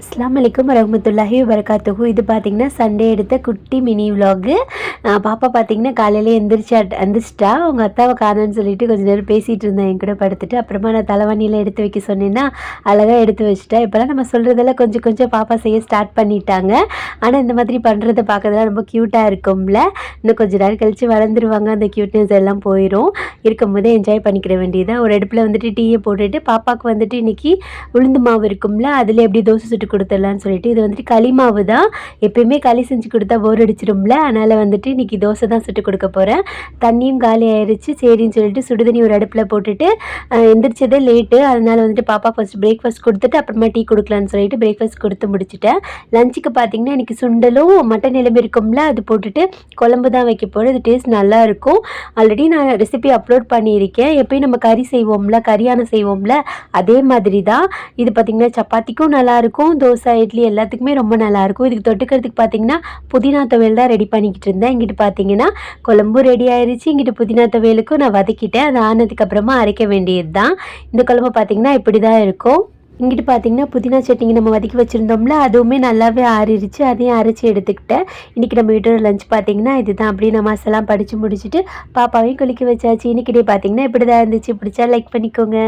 அஸ்ஸலாமு அலைக்கும் வரஹ்மத்துல்லாஹி வபரகாத்துஹு. இது பார்த்திங்கன்னா சண்டே எடுத்த குட்டி மினி விலாகு. பாப்பா பார்த்திங்கன்னா காலையிலே எந்திரிச்சிட்டா. அவங்க அத்தாவை காணோன்னு சொல்லிட்டு கொஞ்சம் நேரம் பேசிகிட்டு இருந்தேன் என் கூட படுத்துட்டு. அப்புறமா நான் தலைவாணியில் எடுத்து வைக்க சொன்னேன்னா அழகாக எடுத்து வச்சுட்டேன். இப்போலாம் நம்ம சொல்கிறதெல்லாம் கொஞ்சம் கொஞ்சம் பாப்பா செய்ய ஸ்டார்ட் பண்ணிட்டாங்க. ஆனால் இந்த மாதிரி பண்ணுறதை பார்க்கறதுலாம் ரொம்ப க்யூட்டாக இருக்கும்ல. இன்னும் கொஞ்சம் நேரம் கழித்து வளர்ந்துருவாங்க, அந்த க்யூட்னஸ் எல்லாம் போயிடும். இருக்கும்போதே என்ஜாய் பண்ணிக்கிற வேண்டியதான். ஒரு அடுப்பில் வந்துட்டு டீயை போட்டுட்டு பாப்பாவுக்கு வந்துட்டு இன்றைக்கி உளுந்து மாவு இருக்கும்ல, அதில் எப்படி தோசை சுட்டு கொடுத்துடலான்னு சொல்லிட்டு. இது வந்துட்டு களி மாவு தான். எப்பயுமே களி செஞ்சு கொடுத்தா போர் அடிச்சிடும்ல, அதனால் வந்துட்டு இன்றைக்கி தோசை தான் சுட்டு கொடுக்க போகிறேன். தண்ணியும் காலி ஆயிடுச்சு. சரின்னு சொல்லிட்டு சுடுதண்ணி ஒரு அடுப்பில் போட்டுட்டு எந்திரிச்சதே லேட்டு. அதனால் வந்துட்டு பாப்பா ஃபஸ்ட் பிரேக்ஃபாஸ்ட் கொடுத்துட்டு அப்புறமா டீ கொடுக்கலான்னு சொல்லிட்டு பிரேக்ஃபாஸ்ட் கொடுத்து முடிச்சுட்டேன். லஞ்சுக்கு பார்த்திங்கன்னா இன்றைக்கி சுண்டலும் மட்டன் எலும்பு இருக்கும்ல, அது போட்டுட்டு குழம்பு தான் வைக்க போகிறேன். இது டேஸ்ட் நல்லாயிருக்கும். ஆல்ரெடி நான் ரெசிபி அப்லோட் பண்ணியிருக்கேன். எப்பயும் நம்ம கறி செய்வோம்ல, கறியான செய்வோம்ல, அதே மாதிரி தான். இது பார்த்திங்கன்னா சப்பாத்திக்கும் நல்லாயிருக்கும், தோசை இட்லி எல்லாத்துக்குமே ரொம்ப நல்லாயிருக்கும். இதுக்கு தொட்டுக்கிறதுக்கு பார்த்திங்கன்னா புதினா துவையல் தான் ரெடி பண்ணிக்கிட்டு இருந்தேன். இங்கிட்டு பார்த்திங்கன்னா குழம்பும் ரெடி ஆயிடுச்சு. இங்கிட்டு புதினா துவையலுக்கும் நான் வதக்கிட்டேன். அது ஆனதுக்கப்புறமா அரைக்க வேண்டியது தான். இந்த குழம்பு பார்த்திங்கன்னா இப்படி தான் இருக்கும். இங்கிட்டு பார்த்திங்கன்னா புதினா சட்னிக்கு நம்ம வதக்கி வச்சுருந்தோம்ல, அதுவுமே நல்லாவே ஆறிடுச்சு. அதையும் அரைச்சி எடுத்துக்கிட்டேன். இன்றைக்கி நம்ம வீட்டோட லஞ்ச் பார்த்திங்கன்னா இதுதான். அப்படியே நான் மசாலாம் படித்து முடிச்சுட்டு பாப்பாவையும் குளிக்க வச்சாச்சு. இன்றைக்கி டே பார்த்திங்கன்னா இப்படி தான் இருந்துச்சு. பிடிச்சா லைக் பண்ணிக்கோங்க.